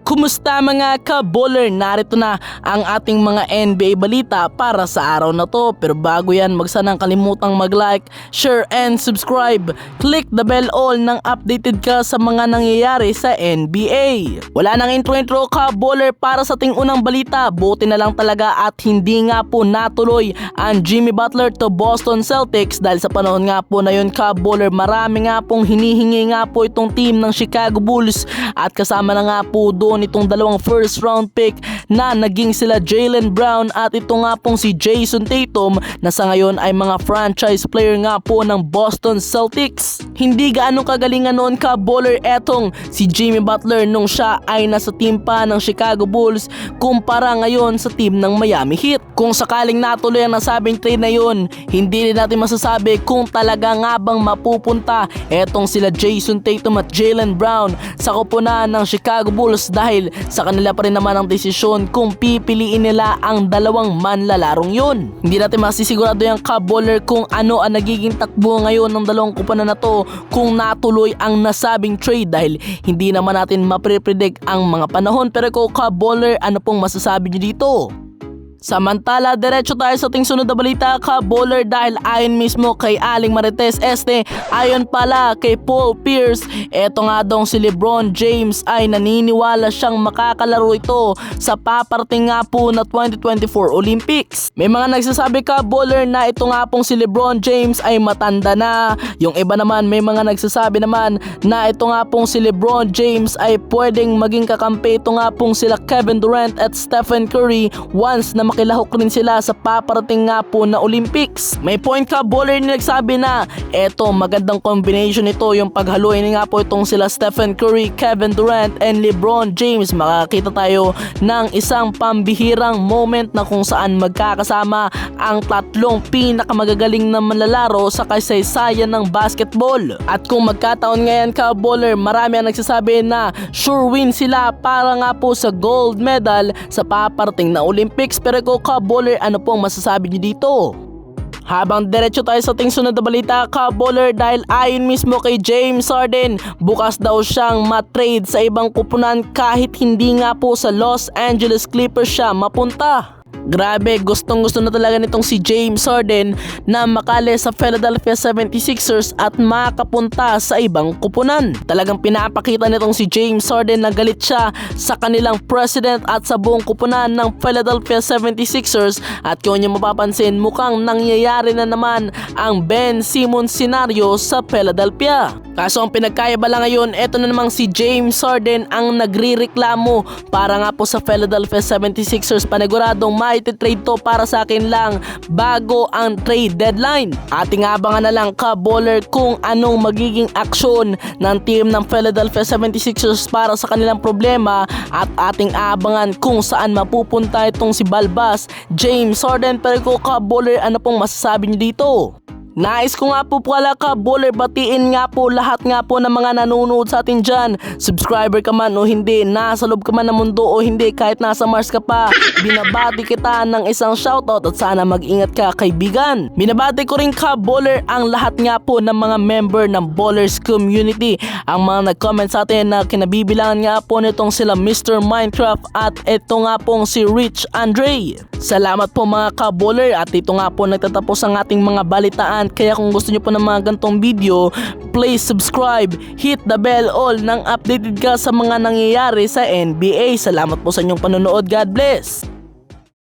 Kumusta mga ka-baller? Narito na ang ating mga NBA balita para sa araw na to. Pero bago yan, wag sanang kalimutang mag-like, share and subscribe. Click the bell all nang updated ka sa mga nangyayari sa NBA. Wala nang intro ka-baller para sa ating unang balita. Buti na lang talaga at hindi nga po natuloy ang Jimmy Butler to Boston Celtics dahil sa panahon nga po na yun ka-baller, marami nga pong hinihingi nga po itong team ng Chicago Bulls at kasama na nga po doon itong dalawang first round pick na naging sila Jaylen Brown at ito nga pong si Jason Tatum na sa ngayon ay mga franchise player nga po ng Boston Celtics. Hindi gaano kagalingan noon ka-baller etong si Jimmy Butler nung siya ay nasa team pa ng Chicago Bulls kumpara ngayon sa team ng Miami Heat. Kung sakaling natuloy ang nasabing trade na yun, hindi rin natin masasabi kung talaga nga bang mapupunta etong sila Jason Tatum at Jaylen Brown sa koponan ng Chicago Bulls dahil sa kanila pa rin naman ang desisyon kung pipiliin nila ang dalawang manlalarong yun. Hindi natin masisigurado yung ka-baller kung ano ang nagiging takbo ngayon ng dalawang koponan na to kung natuloy ang nasabing trade dahil hindi naman natin maprepredict ang mga panahon. Pero ko ka-baller, ano pong masasabi nyo dito? Samantala, diretso tayo sa ating sunod na balita ka-baller dahil ayon mismo kay Aling Marites Este, ayon pala kay Paul Pierce, eto nga daw si LeBron James ay naniniwala siyang makakalaro ito sa paparating nga po na 2024 Olympics. May mga nagsasabi ka-baller na ito nga pong si LeBron James ay matanda na. Yung iba naman may mga nagsasabi naman na ito nga pong si LeBron James ay pwedeng maging kakampi ito nga pong sila Kevin Durant at Stephen Curry once na makilahok rin sila sa paparating nga po na Olympics. May point ka-baller na nagsabi na eto magandang combination ito yung paghaluin nga po itong sila Stephen Curry, Kevin Durant and LeBron James. Makakita tayo ng isang pambihirang moment na kung saan magkakasama ang tatlong pinakamagagaling na manlalaro sa kasaysayan ng basketball. At kung magkataon ngayon ka-baller, marami ang nagsasabi na sure win sila para nga po sa gold medal sa paparating na Olympics. Pero ko ka-baller, ano pong masasabi niyo dito? Habang diretso tayo sa ating sunod na balita ka-baller dahil ayon mismo kay James Harden, bukas daw siyang matrade sa ibang kupunan kahit hindi nga po sa Los Angeles Clippers siya mapunta. Grabe, gustong gusto na talaga nitong si James Harden na makali sa Philadelphia 76ers at makapunta sa ibang kupunan. Talagang pinapakita nitong si James Harden na galit siya sa kanilang president at sa buong kupunan ng Philadelphia 76ers at kung niyo mapapansin, mukhang nangyayari na naman ang Ben Simmons scenario sa Philadelphia. Kaso ang pinagkayabala ngayon, eto na namang si James Harden ang nagrireklamo para nga po sa Philadelphia 76ers. Paniguradong mai-trade to para sa akin lang bago ang trade deadline. Ating abangan na lang ka-baller kung anong magiging aksyon ng team ng Philadelphia 76ers para sa kanilang problema at ating abangan kung saan mapupunta itong si Balbas James Harden. Pero ko ka-baller, ano pong masasabi niyo dito? Nais ko nga po pala ka-baller batiin nga po lahat nga po ng mga nanonood sa atin dyan. Subscriber ka man o hindi, nasa loob ka man ng mundo o hindi, kahit nasa Mars ka pa, binabati kita ng isang shoutout at sana mag-ingat ka kaibigan. Binabati ko rin ka-baller ang lahat nga po ng mga member ng Ballers Community. Ang mga nag-comment sa atin na kinabibilangan nga po nitong sila Mr. Minecraft at ito nga pong si Rich Andre. Salamat po mga ka-baller at ito nga po nagtatapos ang ating mga balitaan. Kaya kung gusto nyo po ng mga gantong video, please subscribe, hit the bell all nang updated ka sa mga nangyayari sa NBA. Salamat po sa inyong panonood. God bless!